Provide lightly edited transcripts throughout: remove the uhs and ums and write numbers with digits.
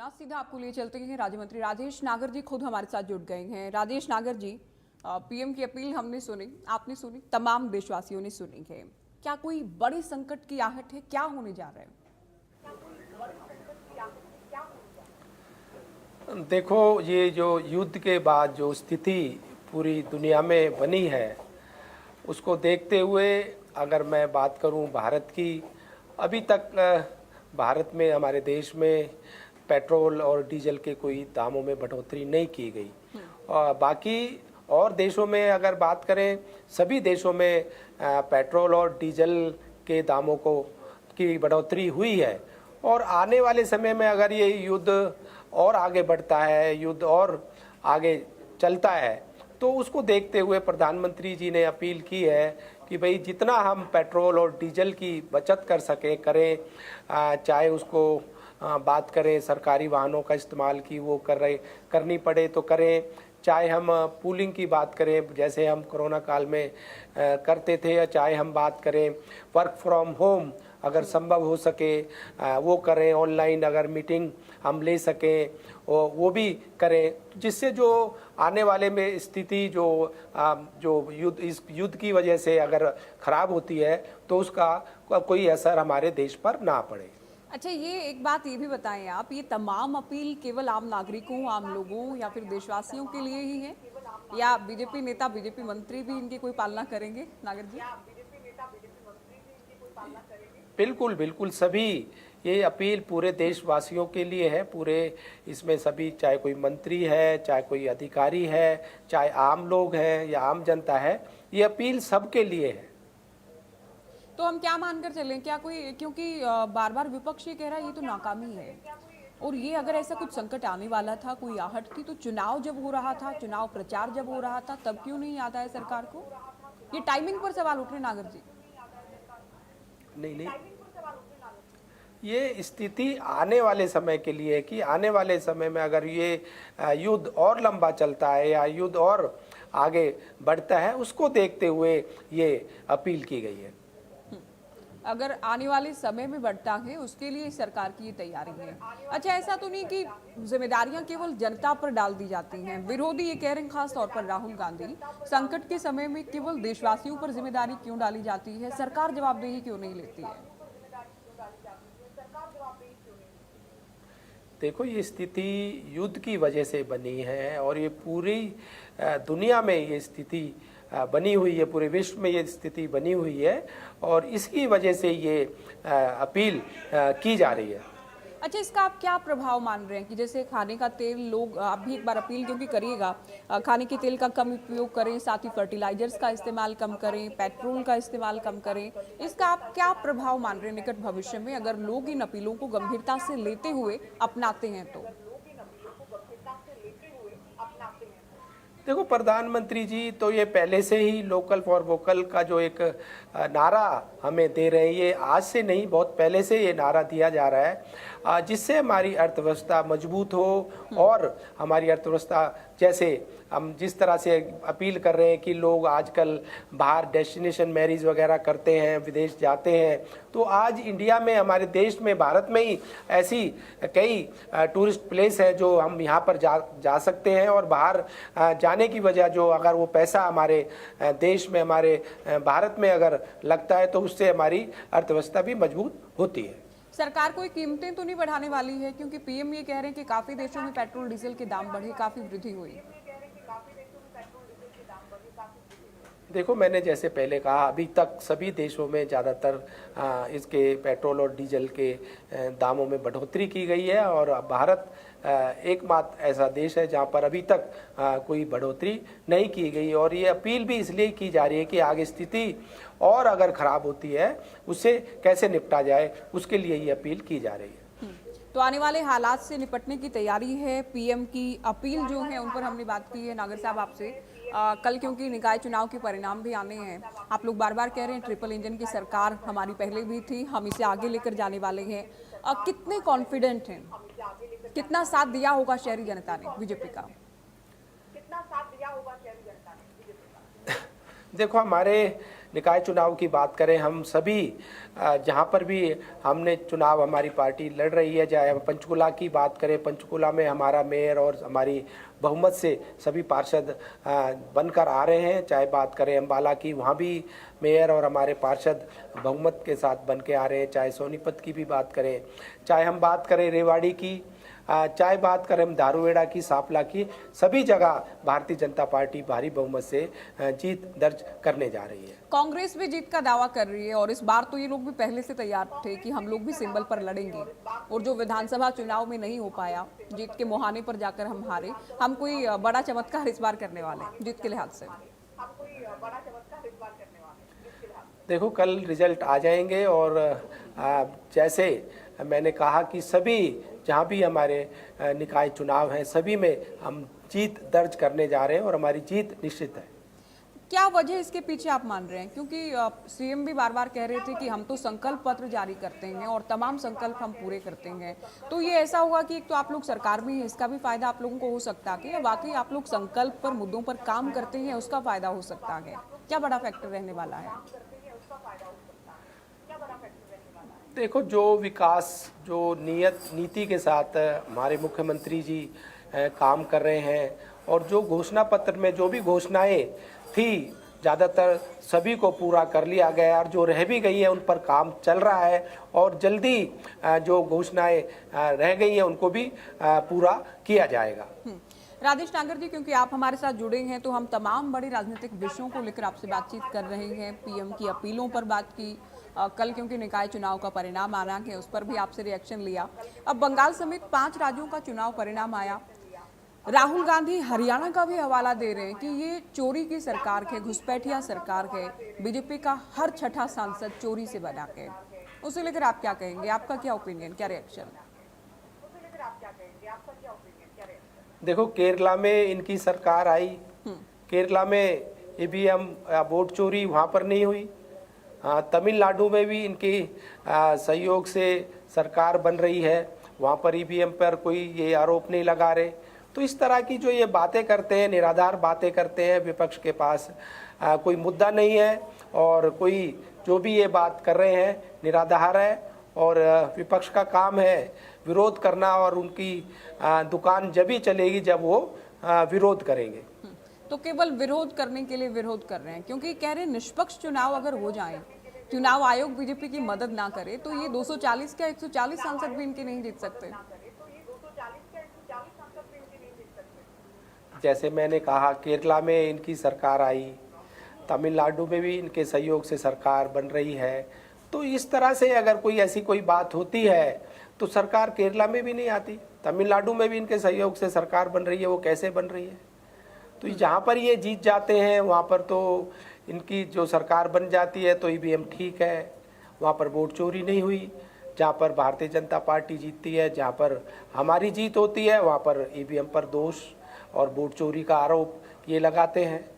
ना सीधा आपको लिए चलते हैं। राज्य मंत्री राजेश नागर जी खुद हमारे साथ जुड़ गए हैं। राजेश नागर जी, पीएम की अपील हमने सुनी, आपने सुनी, तमाम देशवासियों ने सुनी है। क्या कोई बड़े संकट की आहट है? क्या होने जा रहा है? देखो, ये जो युद्ध के बाद जो स्थिति पूरी दुनिया में बनी है, उसको देखते हुए अगर मैं बात करूं भारत की, अभी तक भारत में, हमारे देश में पेट्रोल और डीजल के कोई दामों में बढ़ोतरी नहीं की गई। और बाकी और देशों में अगर बात करें, सभी देशों में पेट्रोल और डीजल के दामों की बढ़ोतरी हुई है। और आने वाले समय में अगर ये युद्ध और आगे बढ़ता है, युद्ध और आगे चलता है, तो उसको देखते हुए प्रधानमंत्री जी ने अपील की है कि भाई जितना हम पेट्रोल और डीजल की बचत कर सके करें। चाहे उसको बात करें सरकारी वाहनों का इस्तेमाल की वो करनी पड़े तो करें, चाहे हम पूलिंग की बात करें जैसे हम कोरोना काल में करते थे, या चाहे हम बात करें वर्क फ्रॉम होम अगर संभव हो सके वो करें, ऑनलाइन अगर मीटिंग हम ले सकें वो भी करें, जिससे जो आने वाले में स्थिति जो इस युद्ध की वजह से अगर खराब होती है तो उसका कोई असर हमारे देश पर ना पड़े। अच्छा, ये एक बात ये भी बताएं आप, ये तमाम अपील केवल आम नागरिकों, आम लोगों या फिर देशवासियों के लिए ही है, या बीजेपी नेता, बीजेपी मंत्री भी इनकी कोई पालना करेंगे? नागर जी, बिल्कुल बिल्कुल, सभी ये अपील पूरे देशवासियों के लिए है। पूरे इसमें सभी, चाहे कोई मंत्री है, चाहे कोई अधिकारी है, चाहे आम लोग हैं या आम जनता है, ये अपील सबके लिए है। तो हम क्या मानकर चलें? क्या कोई, क्योंकि बार बार विपक्ष ये कह रहा है ये तो नाकामी है, और ये अगर ऐसा कुछ संकट आने वाला था, कोई आहट थी, तो चुनाव जब हो रहा था, चुनाव प्रचार जब हो रहा था, तब क्यों नहीं याद आया सरकार को? ये टाइमिंग पर सवाल उठ रहे नागर जी। नहीं, ये स्थिति आने वाले समय के लिए है कि आने वाले समय में अगर ये युद्ध और लंबा चलता है या युद्ध और आगे बढ़ता है, उसको देखते हुए ये अपील की गई है। अगर आने वाले समय में बढ़ता है उसके लिए सरकार की ये तैयारी है। अच्छा, ऐसा तो नहीं कि जिम्मेदारियां केवल जनता पर डाल दी जाती हैं? विरोधी ये कह रहे हैं, खास तौर पर राहुल गांधी, संकट के समय में केवल देशवासियों पर जिम्मेदारी क्यों डाली जाती है? सरकार जवाबदेही क्यों नहीं लेती है? देखो, ये स्थिति युद्ध की वजह से बनी है और ये पूरी दुनिया में ये स्थिति बनी हुई है, पूरे विश्व में ये स्थिति बनी हुई है और इसकी वजह से ये अपील की जा रही है। अच्छा, इसका आप क्या प्रभाव मान रहे हैं कि जैसे खाने का तेल, लोग, आप भी एक बार अपील क्योंकि करिएगा, खाने के तेल का कम उपयोग करें, साथ ही फर्टिलाइजर्स का इस्तेमाल कम करें, पेट्रोल का इस्तेमाल कम करें, इसका आप क्या प्रभाव मान रहे हैं निकट भविष्य में, अगर लोग इन अपीलों को गंभीरता से लेते हुए अपनाते हैं तो? देखो, प्रधानमंत्री जी तो ये पहले से ही लोकल फॉर वोकल का जो एक नारा हमें दे रहे हैं, ये आज से नहीं, बहुत पहले से ये नारा दिया जा रहा है, जिससे हमारी अर्थव्यवस्था मजबूत हो और हमारी अर्थव्यवस्था, जैसे हम जिस तरह से अपील कर रहे हैं कि लोग आजकल बाहर डेस्टिनेशन मैरिज वगैरह करते हैं, विदेश जाते हैं, तो आज इंडिया में, हमारे देश में, भारत में ही ऐसी कई टूरिस्ट प्लेस है जो हम यहाँ पर जा सकते हैं और बाहर जाने की वजह जो अगर वो पैसा हमारे देश में, हमारे भारत में अगर लगता है तो उससे हमारी अर्थव्यवस्था भी मजबूत होती है। सरकार कोई कीमतें तो नहीं बढ़ाने वाली है? क्योंकि पीएम ये कह रहे हैं कि काफी देशों में पेट्रोल डीजल के दाम बढ़े, काफी वृद्धि हुई। देखो, मैंने जैसे पहले कहा, अभी तक सभी देशों में ज़्यादातर इसके पेट्रोल और डीजल के दामों में बढ़ोतरी की गई है और भारत एकमात्र ऐसा देश है जहां पर अभी तक कोई बढ़ोतरी नहीं की गई। और ये अपील भी इसलिए की जा रही है कि आगे स्थिति और अगर ख़राब होती है उससे कैसे निपटा जाए, उसके लिए ये अपील की जा रही है। तो आने वाले हालात से निपटने की तैयारी है। पीएम की अपील जो है उन पर हमने बात की है। नागर साहब, आपसे कल क्योंकि निकाय चुनाव के परिणाम भी आने हैं, आप लोग बार बार कह रहे हैं ट्रिपल इंजन की सरकार हमारी पहले भी थी, हम इसे आगे लेकर जाने वाले हैं, कितने कॉन्फिडेंट हैं? कितना साथ दिया होगा शहरी जनता ने बीजेपी का? देखो, हमारे निकाय चुनाव की बात करें, हम सभी जहाँ पर भी हमने चुनाव हमारी पार्टी लड़ रही है, चाहे हम पंचकुला की बात करें, पंचकुला में हमारा मेयर और हमारी बहुमत से सभी पार्षद बनकर आ रहे हैं। चाहे बात करें अम्बाला की, वहाँ भी मेयर और हमारे पार्षद बहुमत के साथ बन के आ रहे हैं। चाहे सोनीपत की भी बात करें, चाहे हम बात करें रेवाड़ी की, चाहे बात करें हम दारूवेड़ा की, सांपला की, सभी जगह भारतीय जनता पार्टी भारी बहुमत से जीत दर्ज करने जा रही है। कांग्रेस भी जीत का दावा कर रही है और इस बार तो ये लोग भी पहले से तैयार थे कि हम लोग भी सिंबल पर लड़ेंगे, और जो विधानसभा चुनाव में नहीं हो पाया, जीत के मुहाने पर जाकर हम हारे, हम कोई बड़ा चमत्कार इस बार करने वाले हैं जीत के लिहाज से। देखो, कल रिजल्ट आ जाएंगे और जैसे मैंने कहा कि सभी जहाँ भी हमारे निकाय चुनाव हैं, सभी में हम जीत दर्ज करने जा रहे हैं और हमारी जीत निश्चित है। क्या वजह इसके पीछे आप मान रहे हैं? क्योंकि सीएम भी बार बार कह रहे थे कि हम तो संकल्प पत्र जारी करते हैं और तमाम संकल्प हम पूरे करते हैं, तो ये ऐसा होगा कि एक तो आप लोग सरकार में हैं, इसका भी फायदा आप लोगों को हो सकता है, कि वाकई आप लोग संकल्प पर, मुद्दों पर काम करते हैं, उसका फायदा हो सकता है? क्या बड़ा फैक्टर रहने वाला है? देखो, जो विकास, जो नीति के साथ हमारे मुख्यमंत्री जी काम कर रहे हैं, और जो घोषणा पत्र में जो भी घोषणाएं थी ज़्यादातर सभी को पूरा कर लिया गया, और जो रह भी गई है उन पर काम चल रहा है, और जल्दी जो घोषणाएं रह गई हैं उनको भी पूरा किया जाएगा। राजेश नागर जी, क्योंकि आप हमारे साथ जुड़े हैं तो हम तमाम बड़े राजनीतिक विषयों को लेकर आपसे बातचीत कर रहे हैं। पीएम की अपीलों पर बात की, कल क्योंकि निकाय चुनाव का परिणाम आना है उस पर भी आपसे रिएक्शन लिया। अब बंगाल समेत 5 राज्यों का चुनाव परिणाम आया। राहुल गांधी हरियाणा का भी हवाला दे रहे हैं कि ये चोरी की सरकार है, घुसपैठिया सरकार है, बीजेपी का हर छठा सांसद चोरी से बना के। उसे लेकर आप क्या कहेंगे? आपका क्या ओपिनियन, क्या रिएक्शन? देखो, केरला में इनकी सरकार आई, केरला में ईवीएम वोट चोरी वहाँ पर नहीं हुई। तमिलनाडु में भी इनकी सहयोग से सरकार बन रही है, वहाँ पर ईवीएम पर कोई ये आरोप नहीं लगा रहे। तो इस तरह की जो ये बातें करते हैं, निराधार बातें करते हैं, विपक्ष के पास कोई मुद्दा नहीं है, और कोई जो भी ये बात कर रहे हैं निराधार है, और विपक्ष का काम है विरोध करना, और उनकी दुकान जब ही चलेगी जब वो विरोध करेंगे। तो केवल विरोध करने के लिए विरोध कर रहे हैं, क्योंकि कह रहे हैं निष्पक्ष चुनाव अगर हो जाए, चुनाव आयोग बीजेपी की मदद ना करे, तो ये 240 का 140 सांसद भी इनके नहीं जीत सकते। जैसे मैंने कहा, केरला में इनकी सरकार आई, तमिलनाडु में भी इनके सहयोग से सरकार बन रही है। तो इस तरह से अगर कोई ऐसी कोई बात होती है तो सरकार केरला में भी नहीं आती, तमिलनाडु में भी इनके सहयोग से सरकार बन रही है, वो कैसे बन रही है? तो जहाँ पर ये जीत जाते हैं वहाँ पर तो इनकी जो सरकार बन जाती है तो ईवीएम ठीक है, वहाँ पर वोट चोरी नहीं हुई। जहाँ पर भारतीय जनता पार्टी जीतती है, जहाँ पर हमारी जीत होती है, वहाँ पर ईवीएम पर दोष और वोट चोरी का आरोप ये लगाते हैं।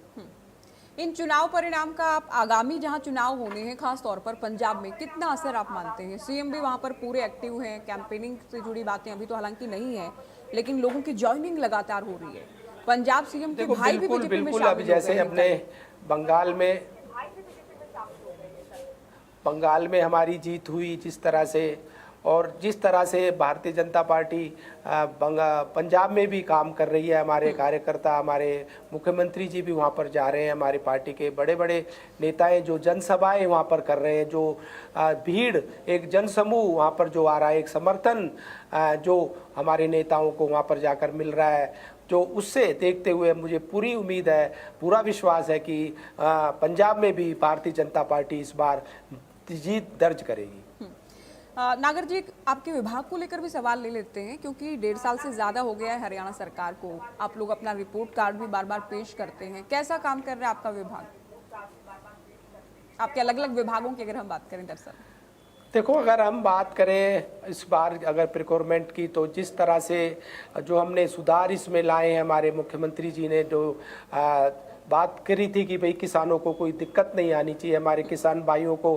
इन चुनाव परिणाम का आप आगामी जहां चुनाव होने हैं, खास तौर पर पंजाब में, कितना असर आप मानते हैं? सीएम भी वहां पर पूरे एक्टिव हैं, कैंपेनिंग से जुड़ी बातें अभी तो हालांकि नहीं है, लेकिन लोगों की ज्वाइनिंग लगातार हो रही है। पंजाब सीएम के भाई भी बीजेपी में शामिल हो गए हैं। जैसे अपने बंगाल में हमारी जीत हुई जिस तरह से, और जिस तरह से भारतीय जनता पार्टी पंजाब में भी काम कर रही है, हमारे कार्यकर्ता, हमारे मुख्यमंत्री जी भी वहाँ पर जा रहे हैं, हमारे पार्टी के बड़े बड़े नेताएं जो जनसभाएं वहाँ पर कर रहे हैं, जो भीड़, एक जनसमूह वहाँ पर जो आ रहा है, एक समर्थन जो हमारे नेताओं को वहाँ पर जाकर मिल रहा है, जो उससे देखते हुए मुझे पूरी उम्मीद है, पूरा विश्वास है कि पंजाब में भी भारतीय जनता पार्टी इस बार जीत दर्ज करेगी। नागर जी, आपके विभाग को लेकर भी सवाल ले लेते हैं, क्योंकि 1.5 साल से ज्यादा हो गया है हरियाणा सरकार को, आप लोग अपना रिपोर्ट कार्ड भी बार बार पेश करते हैं। कैसा काम कर रहा है आपका विभाग, आपके अलग अलग विभागों की अगर हम बात करें? दरअसल देखो, अगर हम बात करें इस बार अगर प्रिक्योरमेंट की, तो जिस तरह से जो हमने सुधार इसमें लाए हैं, हमारे मुख्यमंत्री जी ने जो बात करी थी कि भाई किसानों को कोई दिक्कत नहीं आनी चाहिए, हमारे किसान भाइयों को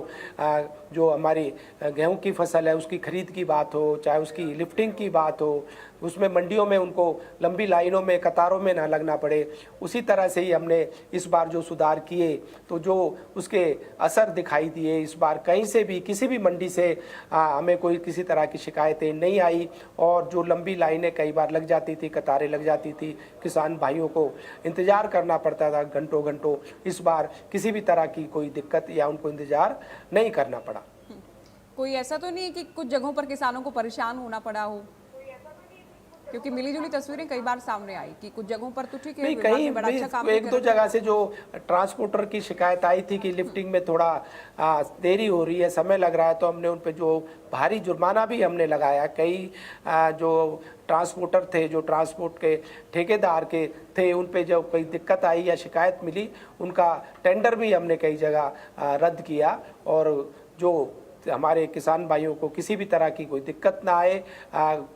जो हमारी गेहूं की फसल है उसकी खरीद की बात हो, चाहे उसकी लिफ्टिंग की बात हो, उसमें मंडियों में उनको लंबी लाइनों में कतारों में ना लगना पड़े, उसी तरह से ही हमने इस बार जो सुधार किए तो जो उसके असर दिखाई दिए। इस बार कहीं से भी किसी भी मंडी से हमें कोई किसी तरह की शिकायतें नहीं आई, और जो लंबी लाइनें कई बार लग जाती थी, कतारें लग जाती थी, किसान भाइयों को इंतज़ार करना पड़ता था घंटों घंटों, इस बार किसी भी तरह की कोई दिक्कत या उनको इंतज़ार नहीं करना पड़ा। कोई ऐसा तो नहीं है कि कुछ जगहों पर किसानों को परेशान होना पड़ा हो? क्योंकि मिली जुली तस्वीरें कई बार सामने आई कि कुछ जगहों पर तो ठीक है, नहीं, विभाग कहीं ने बड़ा अच्छा काम एक दो जगह से जो ट्रांसपोर्टर की शिकायत आई थी कि लिफ्टिंग में थोड़ा देरी हो रही है, समय लग रहा है, तो हमने उन पे जो भारी जुर्माना भी हमने लगाया। कई जो ट्रांसपोर्टर थे, जो ट्रांसपोर्ट के ठेकेदार के थे, उन पे जब कोई दिक्कत आई या शिकायत मिली, उनका टेंडर भी हमने कई जगह रद्द किया, और जो हमारे किसान भाइयों को किसी भी तरह की कोई दिक्कत ना आए,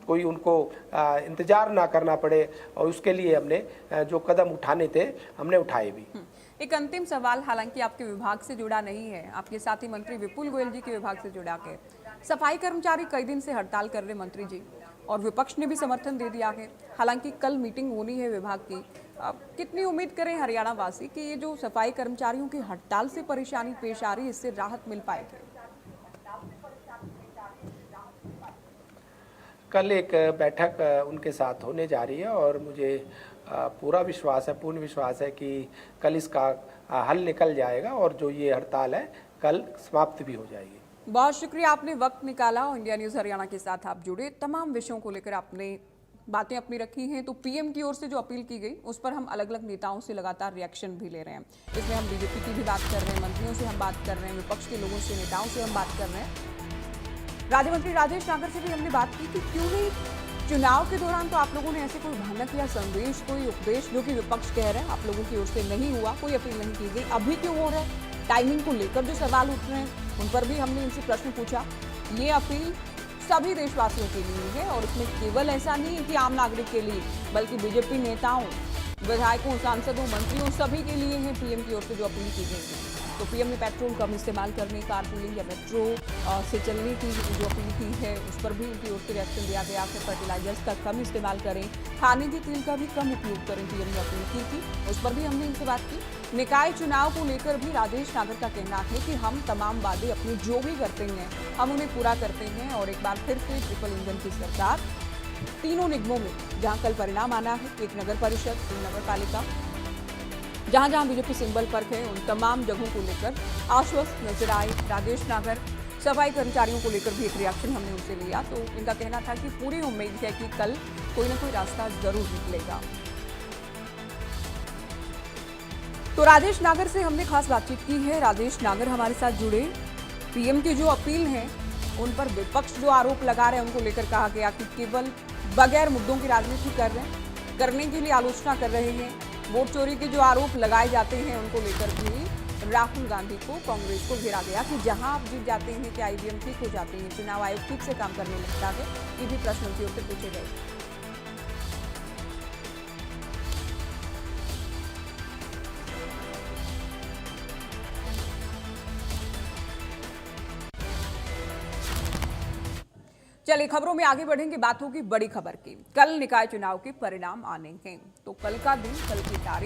कोई उनको इंतज़ार ना करना पड़े, और उसके लिए हमने जो कदम उठाने थे हमने उठाए भी। एक अंतिम सवाल, हालांकि आपके विभाग से जुड़ा नहीं है, आपके साथी मंत्री विपुल गोयल जी के विभाग से जुड़ा के, सफाई कर्मचारी कई दिन से हड़ताल कर रहे मंत्री जी, और विपक्ष ने भी समर्थन दे दिया है। हालांकि कल मीटिंग होनी है विभाग की, कितनी उम्मीद करें हरियाणा वासी कि ये जो सफाई कर्मचारियों की हड़ताल से परेशानी पेश आ रही है, इससे राहत मिल पाएगी? कल एक बैठक उनके साथ होने जा रही है, और मुझे पूरा विश्वास है, पूर्ण विश्वास है कि कल इसका हल निकल जाएगा, और जो ये हड़ताल है कल समाप्त भी हो जाएगी। बहुत शुक्रिया, आपने वक्त निकाला और इंडिया न्यूज़ हरियाणा के साथ आप जुड़े, तमाम विषयों को लेकर आपने बातें अपनी रखी हैं। तो पीएम की ओर से जो अपील की गई उस पर हम अलग अलग नेताओं से लगातार रिएक्शन भी ले रहे हैं। इसमें हम बीजेपी की भी बात कर रहे हैं, मंत्रियों से हम बात कर रहे हैं, विपक्ष के लोगों से, नेताओं से हम बात कर रहे हैं। राज्य मंत्री राजेश नागर से भी हमने बात की कि क्यों नहीं चुनाव के दौरान तो आप लोगों ने ऐसे कोई भनक या संदेश, कोई उपदेश जो कि विपक्ष कह रहे हैं आप लोगों की ओर से नहीं हुआ, कोई अपील नहीं की गई, अभी क्यों हो रहा है? टाइमिंग को लेकर जो सवाल उठ रहे हैं उन पर भी हमने इनसे प्रश्न पूछा। ये अपील सभी देशवासियों के लिए है, और इसमें केवल ऐसा नहीं है कि आम नागरिक के लिए, बल्कि बीजेपी नेताओं, विधायकों, सांसदों, मंत्रियों सभी के लिए है पीएम की ओर से जो अपील की गई है। तो पीएम ने पेट्रोल कम इस्तेमाल करने, कारपूलिंग या मेट्रो से चलने की जो अपील की है उस पर भी उनकी ओर से रिएक्शन दिया गया है। फर्टिलाइजर्स का कम इस्तेमाल करें, खाने के तेल का भी कम उपयोग करें, पीएम ने अपील की थी, उस पर भी हमने इनसे बात की। निकाय चुनाव को लेकर भी राजेश नागर का कहना है कि हम तमाम वादे अपने जो भी करते हैं हम उन्हें पूरा करते हैं, और एक बार फिर से ट्रिपल इंजन की सरकार तीनों निगमों में, जहां कल परिणाम आना है, एक नगर परिषद, 3 नगर पालिका, जहां जहां बीजेपी सिंबल पर है, उन तमाम जगहों को लेकर आश्वस्त नजर आए राजेश नागर। सफाई कर्मचारियों को लेकर भी एक रिएक्शन हमने उनसे लिया, तो इनका कहना था कि पूरी उम्मीद है कि कल कोई ना कोई रास्ता जरूर निकलेगा। तो राजेश नागर से हमने खास बातचीत की है। राजेश नागर हमारे साथ जुड़े। पीएम की जो अपील है उन पर विपक्ष जो आरोप लगा रहे हैं उनको लेकर कहा गया कि केवल बगैर मुद्दों की राजनीति करने के लिए आलोचना कर रहे हैं। वोट चोरी के जो आरोप लगाए जाते हैं उनको लेकर भी राहुल गांधी को, कांग्रेस को घेरा गया कि जहां आप जीत जाते हैं क्या ईवीएम ठीक हो जाते हैं, चुनाव आयोग ठीक से काम करने लगता है, ये भी प्रश्न उनकी ओर से पूछे गए। चलिए खबरों में आगे बढ़ेंगे, बात होगी बड़ी खबर की। कल निकाय चुनाव के परिणाम आने हैं, तो कल का दिन, कल की तारीख